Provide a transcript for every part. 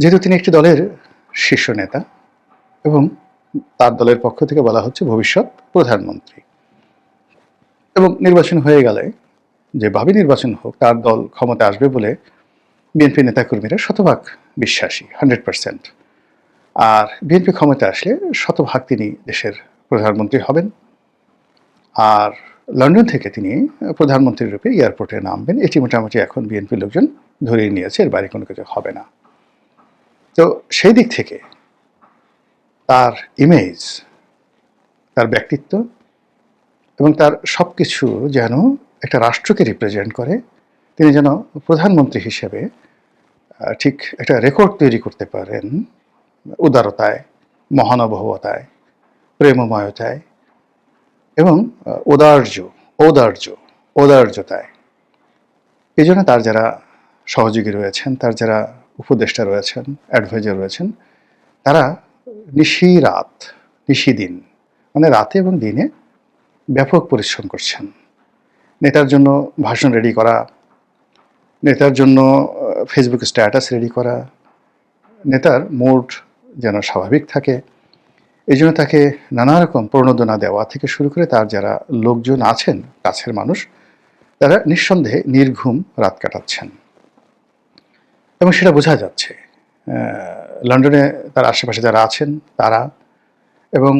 যেহেতু তিনি একটি দলের শীর্ষ নেতা এবং তার দলের পক্ষ থেকে বলা হচ্ছে ভবিষ্যৎ প্রধানমন্ত্রী, এবং নির্বাচন হয়ে গেলে যেভাবে নির্বাচন হোক তার দল ক্ষমতা আসবে বলে বিএনপি নেতাকর্মীরা শতভাগ বিশ্বাসী, 100%। আর বিএনপি ক্ষমতা আসলে শতভাগ তিনি দেশের প্রধানমন্ত্রী হবেন। আর লন্ডন থেকে তিনি প্রধানমন্ত্রীর রূপে এয়ারপোর্টে নামবেন, এটি মোটামুটি এখন বিএনপির লোকজন ধরেই নিয়েছে, এর বাইরে কোনো কিছু হবে না। তো সেই দিক থেকে তার ইমেজ, তার ব্যক্তিত্ব এবং তার সব কিছু যেন একটা রাষ্ট্রকে রিপ্রেজেন্ট করে। তিনি যেন প্রধানমন্ত্রী হিসেবে ঠিক একটা রেকর্ড তৈরি করতে পারেন উদারতায়, মহানুভবতায়, প্রেমময়তায় এবং ঔদার্যতায়। এই জন্য তার যারা সহযোগী রয়েছেন, তার যারা উপদেষ্টা রয়েছেন, অ্যাডভাইজার রয়েছেন, তারা নিশিদিন মানে রাতে এবং দিনে ব্যাপক পরিশ্রম করছেন। নেতার জন্য ভাষণ রেডি করা, নেতার জন্য ফেসবুক স্ট্যাটাস রেডি করা, নেতার মুড যেন স্বাভাবিক থাকে, এই জন্য তাকে নানা রকম প্রণোদনা দেওয়া থেকে শুরু করে তার যারা লোকজন আছেন, কাছের মানুষ, তারা নিঃসন্দেহে নির্ঘুম রাত কাটাচ্ছেন এবং সেটা বোঝা যাচ্ছে। লন্ডনে তার আশেপাশে যারা আছেন তারা, এবং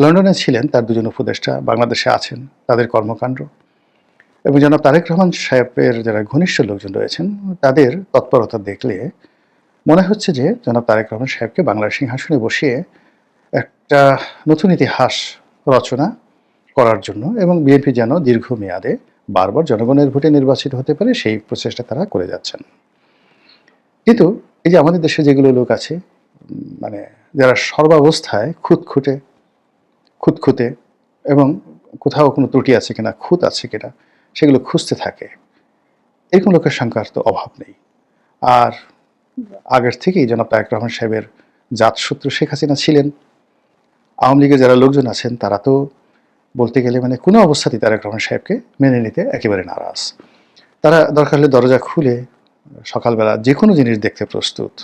লন্ডনে ছিলেন তার দুজন উপদেষ্টা, বাংলাদেশে আছেন, তাদের কর্মকাণ্ড এবং জনাব তারেক রহমান সাহেবের যারা ঘনিষ্ঠ লোকজন রয়েছেন তাদের তৎপরতা দেখলে মনে হচ্ছে যে জনাব তারেক রহমান সাহেবকে বাংলার সিংহাসনে বসিয়ে একটা নতুন ইতিহাস রচনা করার জন্য এবং বিএনপি যেন দীর্ঘমেয়াদে বারবার জনগণের ভোটে নির্বাচিত হতে পারে সেই প্রচেষ্টা তারা করে যাচ্ছেন। কিন্তু এই যে আমাদের দেশে যেগুলো লোক আছে, মানে যারা সর্বাবস্থায় খুঁতখুঁতে এবং কোথাও কোনো ত্রুটি আছে কিনা, খুঁত আছে কিনা সেগুলো খুঁজতে থাকে, এরকম লোকের সংখ্যার তো অভাব নেই। আর আগের থেকেই জনাব তারেক রহমান সাহেবের জাতশত্রু শেখ হাসিনা ছিলেন। আওয়ামী লীগের যারা লোকজন আছেন তারা তো বলতে গেলে মানে কোনো অবস্থাতেই তারেক রহমান সাহেবকে মেনে নিতে একেবারে নারাজ। তারা দরকার হলে দরজা খুলে সকালবেলা যে কোনো জিনিস দেখতে প্রস্তুত,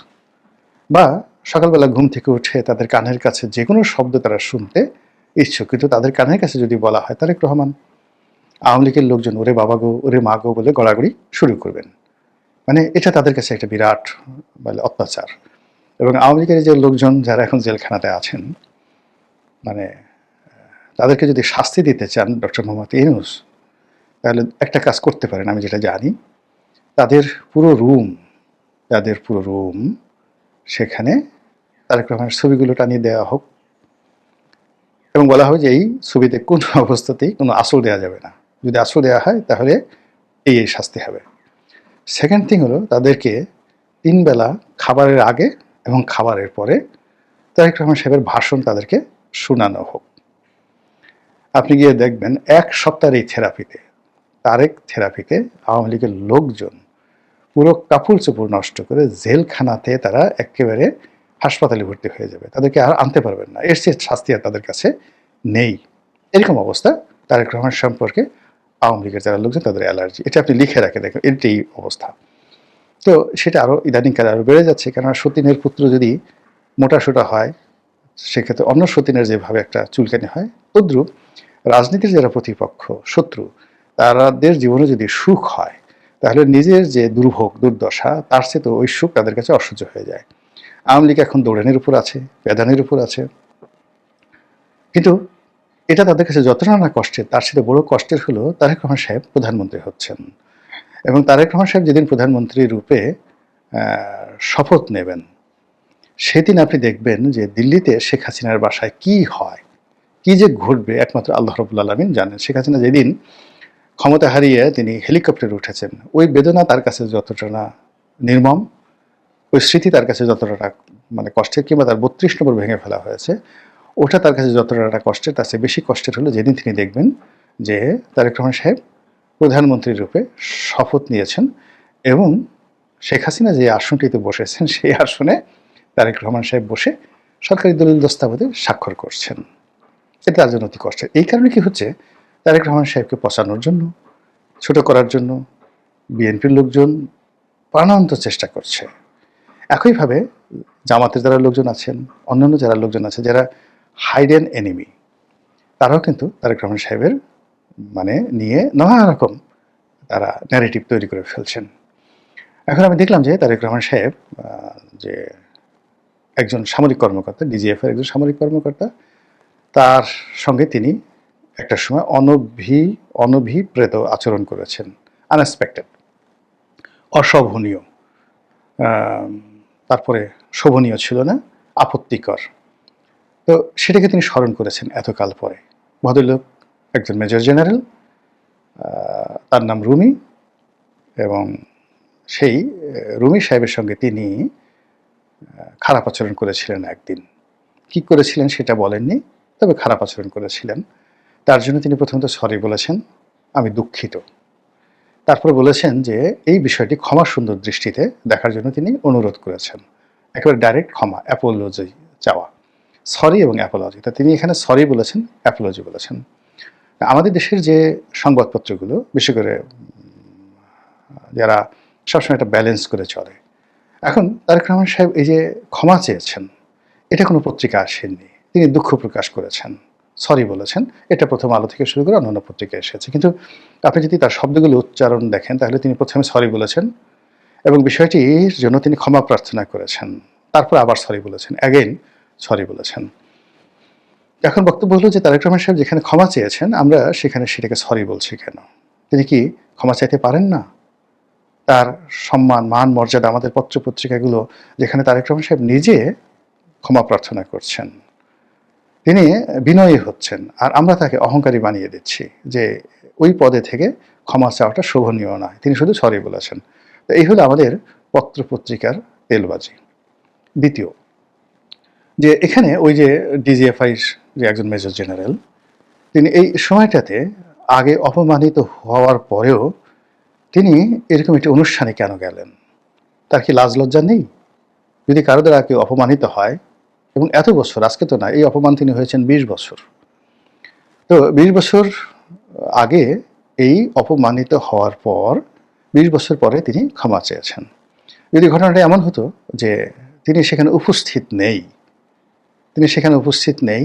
বা সকালবেলা ঘুম থেকে উঠে তাদের কানের কাছে যে কোনো শব্দ তারা শুনতে ইচ্ছুক, কিন্তু তাদের কানের কাছে যদি বলা হয় তারেক রহমান, আওয়ামী লীগের লোকজন ওরে বাবা গো, ওরে মা গো বলে গড়াগড়ি শুরু করবেন। মানে এটা তাদের কাছে একটা বিরাট মানে অত্যাচার। এবং আওয়ামী লীগের যে লোকজন যারা এখন জেলখানাতে আছেন, মানে তাদেরকে যদি শাস্তি দিতে চান ডক্টর মোহাম্মদ ইউনূস, তাহলে একটা কাজ করতে পারেন, আমি যেটা জানি, তাদের পুরো রুম সেখানে তারেক রহমানের ছবিগুলো টানিয়ে দেওয়া হোক এবং বলা হয় যে এই ছবিতে কোনো অবস্থাতেই কোনো আশ্রয় দেওয়া যাবে না, যদি আশ্রয় দেওয়া হয় তাহলে এই শাস্তি হবে। সেকেন্ড থিং হলো তাদেরকে 3 বেলা খাবারের আগে এবং খাবারের পরে তারেক রহমান সাহেবের ভাষণ তাদেরকে শোনানো হোক। আপনি গিয়ে দেখবেন 1 সপ্তাহের এই থেরাপিতে আওয়ামী লীগের লোকজন পুরো কাপড় চোপড় নষ্ট করে জেলখানাতে তারা একেবারে হাসপাতালে ভর্তি হয়ে যাবে, তাদেরকে আর আনতে পারবেন না, এর চেয়ে শাস্তি আর তাদের কাছে নেই। এরকম অবস্থা তারেক রহমান সম্পর্কে আওয়ামী লীগের যারা লোকজন তাদের অ্যালার্জি, এটা আপনি লিখে রাখে দেখেন, এটাই অবস্থা। তো সেটা আরও ইদানিংকালে আরও বেড়ে যাচ্ছে, কেননা সতীনের পুত্র যদি মোটাসোটা হয় সেক্ষেত্রে অন্য সতীনের যেভাবে একটা চুলকানি হয়, তদ্রূপ রাজনীতির যারা প্রতিপক্ষ, শত্রু, তাদের জীবনে যদি সুখ হয় তাহলে নিজের যে দুর্ভোগ দুর্দশা তার চেয়ে তো ওই সুখ তাদের কাছে অসহ্য হয়ে যায়। আওয়ামী লীগ এখন দৌড়ানির উপর আছে, প্যাদানির উপর আছে, কিন্তু এটা তাদের কাছে যতটা না কষ্টের, তার সাথে বড় কষ্টের হলো তারেক রহমান সাহেব প্রধানমন্ত্রী হচ্ছেন। এবং তারেক রহমান সাহেব যেদিন প্রধানমন্ত্রী রূপে শপথ নেবেন, সেদিন আপনি দেখবেন যে দিল্লিতে শেখ হাসিনার বাসায় কি হয়, কি যে ঘটবে একমাত্র আল্লাহ রাব্বুল আলামিন জানেন। শেখ হাসিনা যেদিন ক্ষমতা হারিয়ে তিনি হেলিকপ্টারে উঠেছেন, ওই বেদনা তার কাছে যতটা না নির্মম, ওই স্মৃতি তার কাছে যতটা মানে কষ্টের, কিংবা তার 32 নম্বর ভেঙে ফেলা হয়েছে ওটা তার কাছে যতটা কষ্টের, তার চেয়ে বেশি কষ্টের হলো যেদিন তিনি দেখবেন যে তারেক রহমান সাহেব প্রধানমন্ত্রীর রূপে শপথ নিয়েছেন এবং শেখ হাসিনা যে আসনটিতে বসেছেন সেই আসনে তারেক রহমান সাহেব বসে সরকারি দলিল দস্তাবেজে স্বাক্ষর করছেন। এটা তার জন্য অতি কষ্টের। এই কারণে কি হচ্ছে, তারেক রহমান সাহেবকে পচানোর জন্য, ছোট করার জন্য বিএনপির লোকজন প্রাণান্ত চেষ্টা করছে। একইভাবে জামাতের যারা লোকজন আছেন, অন্যান্য যারা লোকজন আছে যারা হাইডেন এনিমি, তারাও কিন্তু তারেক রহমান সাহেবের মানে নিয়ে নানা রকম তারা ন্যারেটিভ তৈরি করে ফেলছেন। এখন আমি দেখলাম যে তারেক রহমান সাহেব যে একজন সামরিক কর্মকর্তা, ডিজিএফ এর একজন সামরিক কর্মকর্তা, তার সঙ্গে তিনি একটা সময় অনভিপ্রেত আচরণ করেছেন, আনএক্সপেক্টেড, অশোভনীয়, তারপরে শোভনীয় ছিল না, আপত্তিকর। তো সেটাকে তিনি স্মরণ করেছেন এতকাল পরে। ভদ্রলোক একজন মেজর জেনারেল, তার নাম রুমি, এবং সেই রুমি সাহেবের সঙ্গে তিনি খারাপ আচরণ করেছিলেন একদিন। কি করেছিলেন সেটা বলেননি, তবে খারাপ আচরণ করেছিলেন। তার জন্য তিনি প্রথমত সরি বলেছেন, আমি দুঃখিত। তারপরে বলেছেন যে এই বিষয়টি ক্ষমা সুন্দর দৃষ্টিতে দেখার জন্য তিনি অনুরোধ করেছেন। একেবারে ডাইরেক্ট ক্ষমা, অ্যাপোলজি চাওয়া, সরি এবং অ্যাপোলজি। তা তিনি এখানে সরি বলেছেন, অ্যাপোলজি বলেছেন। আমাদের দেশের যে সংবাদপত্রগুলো, বিশেষ করে যারা সবসময় একটা ব্যালেন্স করে চলে, এখন তারেক রহমান সাহেব এই যে ক্ষমা চেয়েছেন, এটা কোনো পত্রিকা আসেননি, তিনি দুঃখ প্রকাশ করেছেন, সরি বলেছেন। এটা প্রথম আলো থেকে শুরু করে অন্যান্য পত্রিকায় এসেছে। কিন্তু আপনি যদি তার শব্দগুলো উচ্চারণ দেখেন, তাহলে তিনি প্রথমে সরি বলেছেন এবং বিষয়টির জন্য তিনি ক্ষমা প্রার্থনা করেছেন, তারপর আবার সরি বলেছেন, অ্যাগেইন সরি বলেছেন। এখন বক্তব্য হলো যে তারেক রহমান সাহেব যেখানে ক্ষমা চেয়েছেন, আমরা সেখানে সেটাকে সরি বলছি কেন? তিনি কি ক্ষমা চাইতে পারেন না? তার সম্মান, মান, মর্যাদা, আমাদের পত্রপত্রিকাগুলো যেখানে তারেক রহমান সাহেব নিজে ক্ষমা প্রার্থনা করছেন, তিনি বিনয়ী হচ্ছেন, আর আমরা তাকে অহংকারী বানিয়ে দিচ্ছি যে ওই পদে থেকে ক্ষমা চাওয়াটা শোভনীয় নয়, তিনি শুধু সরি বলেছেন। তো এই হলো আমাদের পত্রপত্রিকার তেলবাজি। দ্বিতীয়, যে এখানে ওই যে ডিজিএফআই যে একজন মেজর জেনারেল, তিনি এই সময়টাতে আগে অপমানিত হওয়ার পরেও তিনি এরকম একটি অনুষ্ঠানে কেন গেলেন? তার কি লাজ লজ্জা নেই? যদি কারো দ্বারা কেউ অপমানিত হয়, এবং এত বছর, আজকে তো না, এই অপমান তিনি হয়েছেন 20 বছর। তো 20 বছর আগে এই অপমানিত হওয়ার পর 20 বছর পরে তিনি ক্ষমা চেয়েছেন। যদি ঘটনাটা এমন হতো যে তিনি সেখানে উপস্থিত নেই,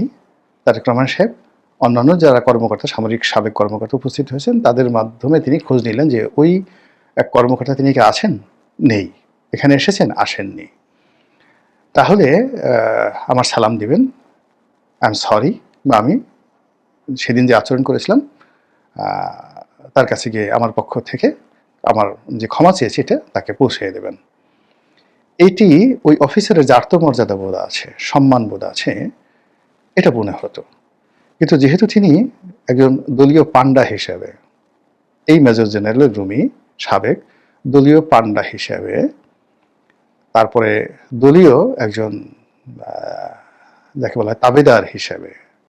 তারেক রহমান সাহেব অন্যান্য যারা কর্মকর্তা, সামরিক সাবেক কর্মকর্তা উপস্থিত হয়েছেন, তাদের মাধ্যমে তিনি খোঁজ নিলেন যে ওই এক কর্মকর্তা তিনি কি আছেন? নেই। এখানে এসেছেন? আসেননি। তাহলে আমার সালাম দিবেন, আই এম সরি, বা আমি সেদিন যে আচরণ করেছিলাম তার কাছে গিয়ে আমার পক্ষ থেকে আমার যে ক্ষমা চেয়েছি এটা তাকে পৌঁছে দেবেন। এটি ওই অফিসারের যে আত্মমর্যাদা বোধ আছে, সম্মান বোধ আছে, এটা মনে হতো। কিন্তু যেহেতু তিনি একজন দলীয় পান্ডা হিসেবে, এই মেজর জেনারেল রুমি সাবেক দলীয় পান্ডা হিসেবে, তারপরে দলীয় একজন যাকে বলা হয় তাবেদার হিসেবে,